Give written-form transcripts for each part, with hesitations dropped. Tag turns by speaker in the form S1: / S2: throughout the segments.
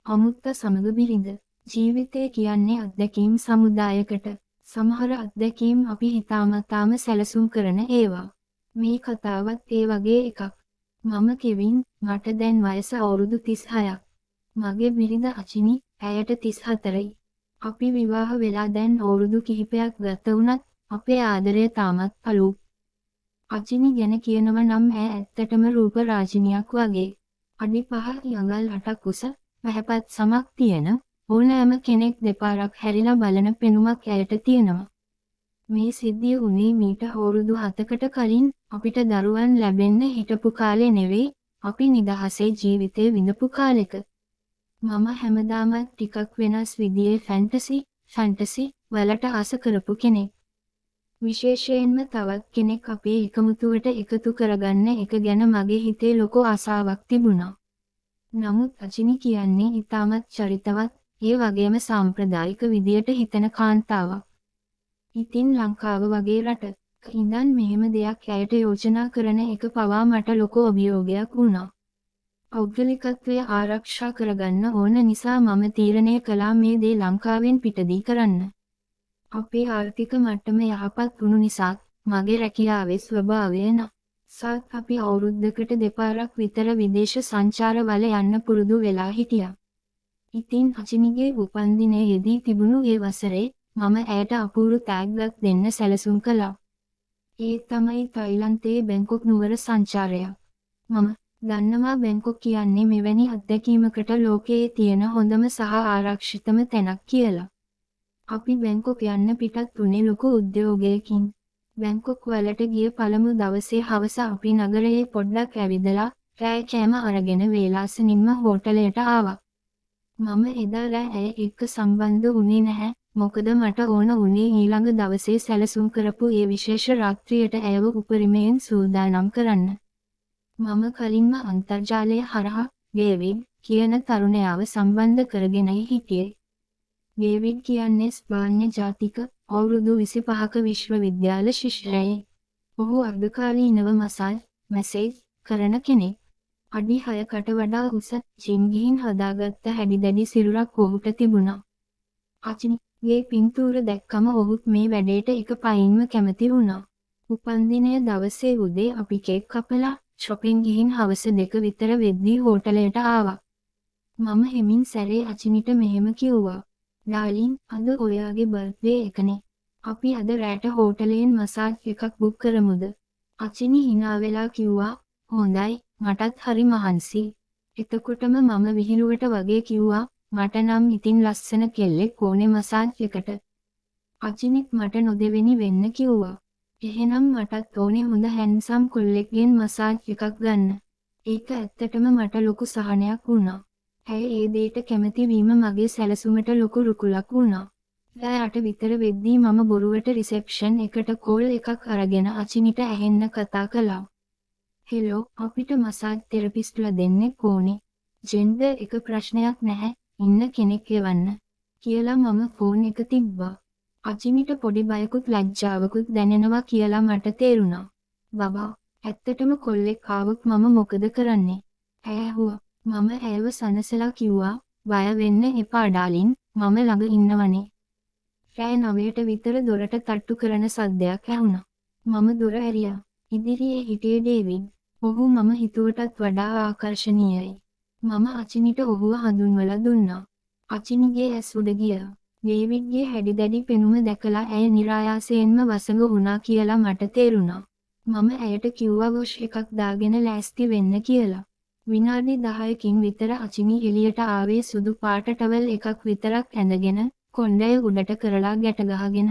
S1: අමුත්ත සමග බිරිඳ. ජීවිතය කියන්නේ අත්දැකීම් සමුදායකට. සමහර අත්දැකීම් අපි හිතාමතාම සැලසුම් කරන ඒවා. මේ කතාවත් ඒ වගේ එකක්. මම කෙවින්, මට දැන් වයස අවුරුදු 36ක්. මගේ බිරිඳ අචිනි, ඇයට 34යි. අපි විවාහ වෙලා දැන් අවුරුදු කිහිපයක් ගත වුණත් අපේ ආදරය තාමත් පළුක්. අචිනි ගැන කියනව නම් ඈ ඇත්තටම රූප රාජිනියක් වගේ. අඩි 5 යඟල් 8ක් උස, පැහැපත් සමක් තියෙන, ඕනෑම කෙනෙක් දෙපාරක් හැරිලා බලන පෙනුමක් ඇයට තියෙනවා. මේ සිද්ධිය වුණේ මීට අවුරුදු 7කට කලින් අපිට දරුවන් ලැබෙන්න හිටපු කාලේ නෙවෙයි, අපි නිදහසේ ජීවිතේ විඳපු කාලෙක. මම හැමදාමත් ටිකක් වෙනස් විදිහේ ෆැන්ටසි වලට ආස කරපු කෙනෙක්. විශේෂයෙන්ම තවත් කෙනෙක් අපේ එකමුතුවට එකතු කරගන්න එක ගැන මගේ හිතේ ලොකු ආසාවක් තිබුණා. නමුත් අචිනි කියන්නේ ඊටමත් චරිතවත්, ඒ වගේම සාම්ප්‍රදායික විදියට හිතන කාන්තාවක්. ඉතින් ලංකාව වගේ රටක ඉඳන් මෙහෙම දෙයක් ඇයට යෝජනා කරන එක පවා මට ලොකු අභියෝගයක් වුණා. පෞද්ගලිකත්වය ආරක්ෂා කරගන්න ඕන නිසා මම තීරණය කළා මේ දේ ලංකාවෙන් පිටදී කරන්න. අපේ ආර්ථික මට්ටම යහපත් වුණු නිසා මගේ රැකියාවේ ස්වභාවය සත් අපි අවුරුද්දකට දෙපාරක් විතර විදේශ සංචාරවල යන්න පුරුදු වෙලා හිටියා. ඉතින් අචිනිගේ උපන්දිනයේදී තිබුණු ඒ වසරේ මම ඇයට අපූරු තෑග්ගක් දෙන්න සැලසුම් කළා. ඒ තමයි තායිලන්තයේ බැංකොක් නුවර සංචාරය. මම දන්නවා බැංකොක් කියන්නේ මෙවැනි අත්දැකීමකට ලෝකයේ තියෙන හොඳම සහ ආරක්ෂිතම තැනක් කියලා. අපි බැංකොක් යන්න පිටත් වුණේ ලොකු උද්‍යෝගයකින්. බැංකොක් වලට ගිය පළමු දවසේ හවස අපි නගරයේ පොඩ්ඩක් ඇවිදලා රෑ කෑම අරගෙන වේලාසනින්ම හෝටලයට ආවා. මම එදා රෑ ඇය එක්ක සම්බන්ධ වුණේ නැහැ. මොකද මට ඕන වුණේ ඊළඟ දවසේ සැලසුම් කරපු ඒ විශේෂ රාත්‍රියට ඇයව උපරිමයෙන් සූදානම් කරන්න. මම කලින්ම අන්තර්ජාලය හරහා ඩේවිඩ් කියන තරුණයාව සම්බන්ධ කරගෙනයි හිටියේ. ඩේවිඩ් කියන්නේ ස්පාඤ්ඤ ජාතික, අවුරුදු 25ක විශ්වවිද්‍යාල ශිෂ්‍යයෙක්. ඔහු අර්ධකාලීනව මැසේජ් කරන කෙනෙක්. අඩි 6කට වඩා උස, ජිම් ගිහින් හදාගත්ත හැඩි සිරුරක් ඔහුට තිබුණා. අචිනිගේ පින්තූර දැක්කම ඔහුත් මේ වැඩේට එක පයින්ම කැමති වුණා. උපන්දිනය දවසේ උදේ අපි කේක් කපලා shopping ගිහින් හවස 2 විතර වෙද්දී හෝටලයට ආවා. මම හෙමින් සැරේ අචිනිට මෙහෙම කිව්වා. ඩාර්ලින්, අද ඔයාගේ බර්ත්ඩේ එකනේ. අපි අද රැට හෝටලයෙන් මසාජ් එකක් බුක් කරමුද? අචිනි hina වෙලා කිව්වා, හොඳයි, මටත් හරි මහන්සි. එතකොටම මම විහිළුවට වගේ කිව්වා, මට නම් ඉතින් ලස්සන කෙල්ලෙක් ඕනේ මසාජ් එකට. අචිනිත් මට නොදෙවෙනි වෙන්න කිව්වා. එහෙනම් මටත් ඕනේ හොඳ හැන්සම් කොල්ලෙක්ගෙන් මසාජ් එකක් ගන්න. ඒක ඇත්තටම මට ලොකු සහනයක් වුණා. ඇය ඒ දෙයට කැමති වීම මගේ සැලසුමට ලොකු රුකුලක් වුණා. රෑ 8 විතර වෙද්දී මම බොරුවට රිසෙප්ෂන් එකට කෝල් එකක් අරගෙන අචිනිට ඇහෙන්න කතා කළා. හෙලෝ, අපිට මසාජ් තෙරපිස්ට්ලා දෙන්නෙක් ඕනේ. ජෙන්ඩර් එක ප්‍රශ්නයක් නැහැ, ඉන්න කෙනෙක් එවන්න කියලා මම ෆෝන් එක තිබ්බා. අචිනිට පොඩි බයකුත් ලැජ්ජාවකුත් දැනෙනවා කියලා මට තේරුණා. බබා, ඇත්තටම කොල්ලෙක් ආවොත් මම මොකද කරන්නේ? ඇය ඇහුවා. මම ඇයව සනසලා කිව්වා, බය වෙන්න එපා ඩාලින්, මම ළඟ ඉන්නවනේ. රෑ 9ට විතර දොරට තට්ටු කරන සද්දයක් ඇහුණා. මම දොර ඇරියා. ඉදිරියේ හිටියේ ඩේවිඩ්. ඔහු මම හිතුවටත් වඩා ආකර්ශනීයයි. මම අචිනිට ඔහුව හඳුන්වලා දුන්නා. අචිනිගේ ඇස් උඩ ගියා. ඩේවිඩ්ගේ හැඩි පෙනුම දැකලා ඇය નિરાයාසයෙන්ම වසඟ වුණා කියලා මට තේරුණා. මම ඇයට කිව්වා වොෂ් එකක් දාගෙන ලෑස්ති වෙන්න කියලා. විනාඩි 10කින් විතර අචිනි එළියට ආවේ සුදු පාට ටවල් එකක් විතරක් ඇඳගෙන, කොණ්ඩය උඩට කරලා ගැට ගහගෙන.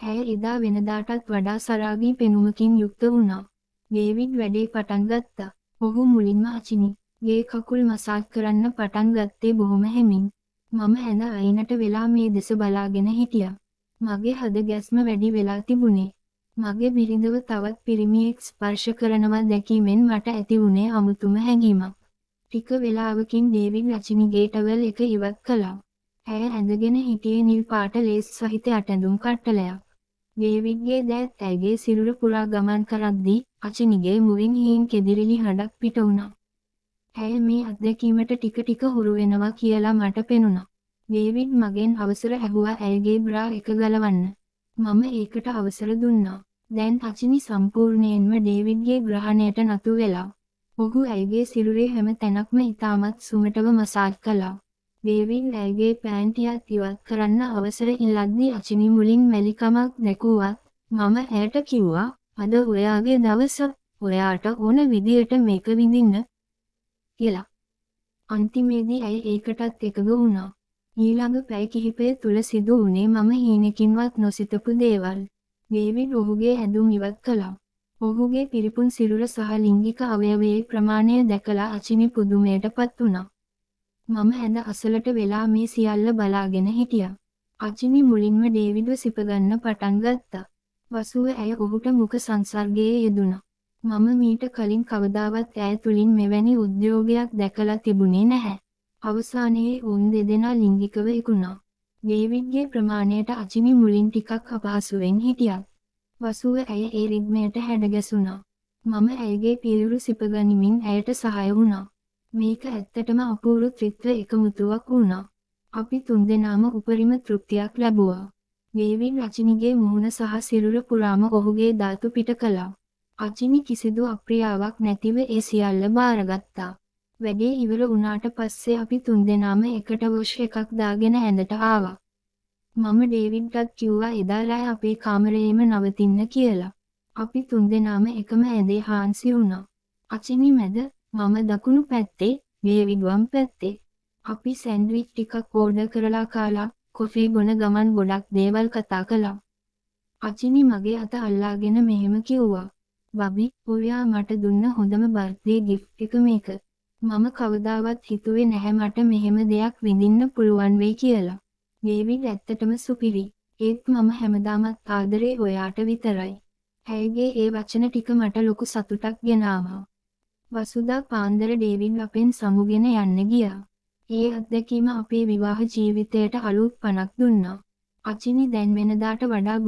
S1: ඇය එදා වෙනදාටත් වඩා සරාගී පෙනුමකින් යුක්ත වුණා. ඩේවිඩ් වැඩේ පටන් ගත්තා. ඔහු මුලින්ම අචිනිගේ කකුල් මසාජ් කරන්න පටන් ගත්තේ බොහොම හැමින්. මම ඇඳ අයිනට වෙලා මේ දෙස බලාගෙන හිටියා. මගේ හද ගැස්ම වැඩි වෙලා තිබුණේ. මගේ බිරිඳව තවත් පිරිමියෙක් ස්පර්ශ කරනවා දැකීමෙන් මට ඇති වුණේ අමුතුම හැඟීමක්. ටික වෙලාවකින් ඩේවිඩ් අචිනිගේ ටවල් එක ඉවත් කළා. ඇය ඇඳගෙන හිටියේ නිල් පාට ලේස් සහිත අටැඳුම් කට්ටලයක්. ඩේවිඩ්ගේ දෑත් ඇයගේ සිරුර පුරා ගමන් කරද්දී අචිනිගේ මුවින් හීන් කෙදිරිලි හඬක් පිට වුණා. ඇය මේ අත්දැකීමට ටික ටික හුරු වෙනවා කියලා මට පෙනුණා. ඩේවිඩ් මගෙන් අවසර ඇහුවා ඇයගේ බ්‍රා එක ගලවන්න. මම ඒකට අවසර දුන්නා. දැන් අචිනි සම්පූර්ණයෙන්ම ඩේවිඩ්ගේ ග්‍රහණයට නතු වෙලා. ඔහු ඇයගේ සිරුරේ හැම තැනක්ම ඉතාමත් සුමටව මසාජ් කළා. ඩේවිඩ් ඇයගේ පෑන්ටියත් ඉවත් කරන්න අවසර ඉල්ලද්දී අචිනි මුලින් මැලිකමක් දැකුවත් මම ඇයට කිව්වා අද ඔයාගේ දවස, ඔයාට ඕන විදියට මේක විඳින්න කියලා. අන්තිමේදී ඇය ඒකටත් එකඟ වුණා. ඊළඟ පැය කිහිපය තුල සිදු වුණේ මම හීනකින්වත් නොසිතපු දේවල්. ඩේවිඩ් ඔහුගේ ඇඳුම් ඉවත් කළා. ඔහුගේ පිරිපුන් සිරුර සහ ලිංගික අවයවයේ ප්‍රමාණය දැකලා අචිනි පුදුමයටපත් වුණා. මම ඇඳ අසලට වෙලා මේ සියල්ල බලාගෙන හිටියා. අචිනි මුලින්ම ඩේවිඩ්ව සිපගන්න පටන් ගත්තා. වසුව ඇය ඔහුට මුඛ සංසර්ගයේ යෙදුණා. මම මීට කලින් කවදාවත් ඇය තුලින් මෙවැනි උද්‍යෝගයක් දැකලා තිබුණේ නැහැ. අවසානයේ උන් දෙදෙනා ලිංගිකව එකුණා. ඩේවිඩ්ගේ ප්‍රමාණයට අචිනි මුලින් ටිකක් අපහසුවෙන් හිටියත් වසුව ඇය ඒ රිද්මයට හැඩගැසුණා. මම ඇයගේ පියුරු සිපගනිමින් ඇයට සහාය වුණා. මේක ඇත්තටම අපූර්ව ත්‍රිත්ව එකමුතුවක් වුණා. අපි තුන්දෙනාම උපරිම තෘප්තියක් ලැබුවා. ඩේවිඩ් අචිනිගේ මුහුණ සහ සිරුර පුරාම ඔහුගේ ධාතු පිට කළා. අචිනි කිසිදු අප්‍රියාවක් නැතිව ඒ සියල්ල බාරගත්තා. වැඩේ ඉවර වුණාට පස්සේ අපි තුන්දෙනාම එකට වොෂ් එකක් දාගෙන ඇඳට ආවා. මම ඩේවිඩ්ටත් කිව්වා එදා රෑ අපේ කාමරයේම නවතින්න කියලා. අපි තුන්දෙනාම එකම ඇඳේ හාන්සි වුණා. අචිනි මැද, මම දකුණු පැත්තේ, ඩේවිඩ් වම් පැත්තේ. අපි සෑන්ඩ්විච් ටිකක් ඕඩර් කරලා කාලා, කොෆි බොන ගමන් ගොඩක් දේවල් කතා කළා. අචිනි මගේ අත අල්ලාගෙන මෙහෙම කිව්වා. "බබි, ඔයා මට දුන්න හොඳම බර්ත්ඩේ ගිෆ්ට් එක මේක. මම කවදාවත් හිතුවේ නැහැ මට මෙහෙම දෙයක් විඳින්න පුළුවන් වෙයි කියලා." ඩේවිඩ් ඇත්තටම සුපිරි. ඒත් මම හැමදාමත් ආදරේ ඔයාට විතරයි. ඇයගේ ඒ වචන ටික මට ලොකු සතුටක් ගෙනාවා. වසුදා පාන්දර ඩේවිඩ් අපෙන් සමුගෙන යන්න ගියා. ඒ අත්දැකීම අපේ විවාහ ජීවිතයට අලුත් පණක් දුන්නා. අචිනි දැන් වෙනදාට වඩා